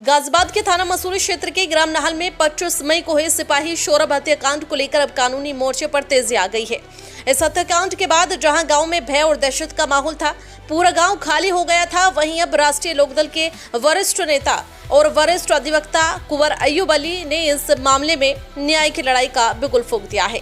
गाजियाबाद के थाना मसूरी क्षेत्र के ग्राम नाहल में 25 मई को हुए सिपाही शोरब हत्याकांड को लेकर अब कानूनी मोर्चे पर तेजी आ गई है। इस हत्याकांड के बाद जहां गांव में भय और दहशत का माहौल था, पूरा गांव खाली हो गया था, वहीं अब राष्ट्रीय लोकदल के वरिष्ठ नेता और वरिष्ठ अधिवक्ता कुंवर अय्यूब अली ने इस मामले में न्याय की लड़ाई का बिगुल फूंक दिया है।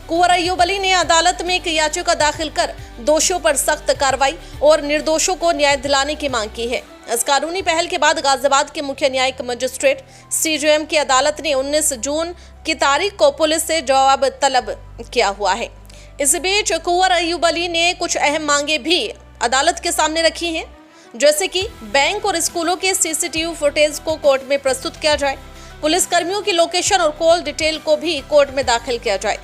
कुंवर अय्यूब अली ने अदालत में एक याचिका दाखिल कर दोषियों पर सख्त कार्रवाई और निर्दोषों को न्याय दिलाने की मांग की है। इस कानूनी पहल के बाद गाजियाबाद के मुख्य न्यायिक मजिस्ट्रेट सीजेएम की अदालत ने 19 जून की तारीख को पुलिस से जवाब तलब किया हुआ है। इस बीच कुंवर अय्यूब अली ने कुछ अहम मांगे भी अदालत के सामने रखी हैं, जैसे कि बैंक और स्कूलों के सीसीटीवी फुटेज को कोर्ट में प्रस्तुत किया जाए, पुलिस कर्मियों की लोकेशन और कॉल डिटेल को भी कोर्ट में दाखिल किया जाए,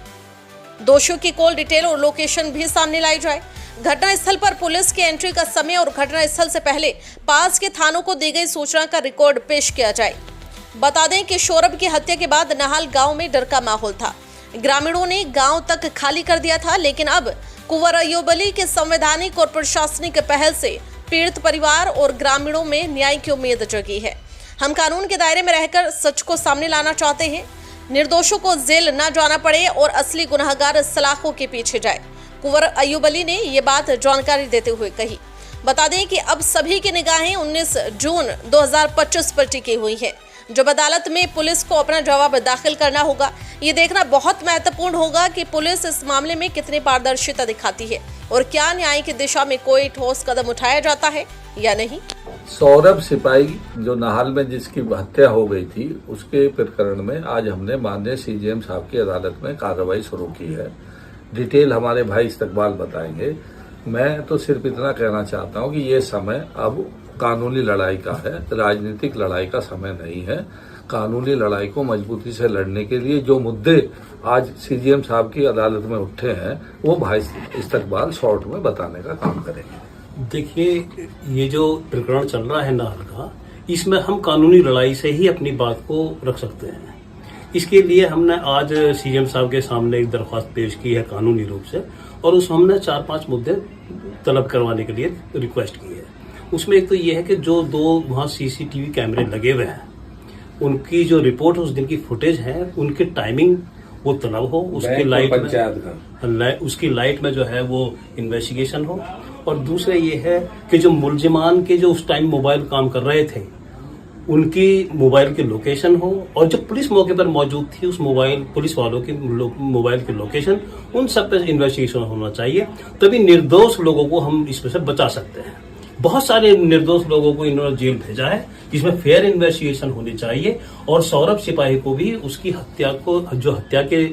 दोषियों की कॉल डिटेल और लोकेशन भी सामने लाई जाए, घटना स्थल पर पुलिस की एंट्री का समय और घटना स्थल से पहले पास के थानों को दी गई सूचना का रिकॉर्ड पेश किया जाए। बता दें कि शोरब की हत्या के बाद नाहल गांव में डर का माहौल था, ग्रामीणों ने गांव तक खाली कर दिया था, लेकिन अब कुंवर अय्यूब अली के संवैधानिक और प्रशासनिक पहल से पीड़ित परिवार और ग्रामीणों में न्याय की उम्मीद जगी है। हम कानून के दायरे में रहकर सच को सामने लाना चाहते हैं, निर्दोषों को जेल न जाना पड़े और असली गुनहगार सलाखों के पीछे जाए। कुंवर अय्यूब अली ने ये बात जानकारी देते हुए कही। बता दें कि अब सभी की निगाहें 19 जून 2025 पर टिकी हुई है, जब अदालत में पुलिस को अपना जवाब दाखिल करना होगा। ये देखना बहुत महत्वपूर्ण होगा कि पुलिस इस मामले में कितनी पारदर्शिता दिखाती है और क्या न्याय की दिशा में कोई ठोस कदम उठाया जाता है या नहीं। सौरभ सिपाही जो नाहल में जिसकी हत्या हो गई थी, उसके प्रकरण में आज हमने माननीय सीजेएम साहब की अदालत में कार्रवाई शुरू की है। डिटेल हमारे भाई इस्तकबाल बताएंगे। मैं तो सिर्फ इतना कहना चाहता हूं कि ये समय अब कानूनी लड़ाई का है, राजनीतिक लड़ाई का समय नहीं है। कानूनी लड़ाई को मजबूती से लड़ने के लिए जो मुद्दे आज सीजेएम साहब की अदालत में उठे हैं, वो भाई इस्तकबाल शॉर्ट में बताने का काम करेंगे। देखिए, ये जो प्रकरण चल रहा है नाहल का, इसमें हम कानूनी लड़ाई से ही अपनी बात को रख सकते हैं। इसके लिए हमने आज सीएम साहब के सामने एक दरख्वास्त पेश की है कानूनी रूप से, और उस हमने 4-5 मुद्दे तलब करवाने के लिए रिक्वेस्ट की है। उसमें एक तो ये है कि जो 2 वहाँ सीसीटीवी कैमरे लगे हुए हैं, उनकी जो रिपोर्ट उस दिन की फुटेज है, उनकी टाइमिंग वो तलब हो, उसकी लाइट में जो है वो इन्वेस्टिगेशन हो। और दूसरा ये है कि जो मुलजिमान के जो उस टाइम मोबाइल काम कर रहे थे, उनकी मोबाइल की लोकेशन हो, और जो पुलिस मौके पर मौजूद थी उस पुलिस वालों की मोबाइल की लोकेशन, उन सब पे इन्वेस्टिगेशन होना चाहिए। तभी निर्दोष लोगों को हम इसमें से बचा सकते हैं। बहुत सारे निर्दोष लोगों को इन्होंने जेल भेजा है, जिसमें फेयर इन्वेस्टिगेशन होनी चाहिए। और सौरभ सिपाही को भी उसकी हत्या के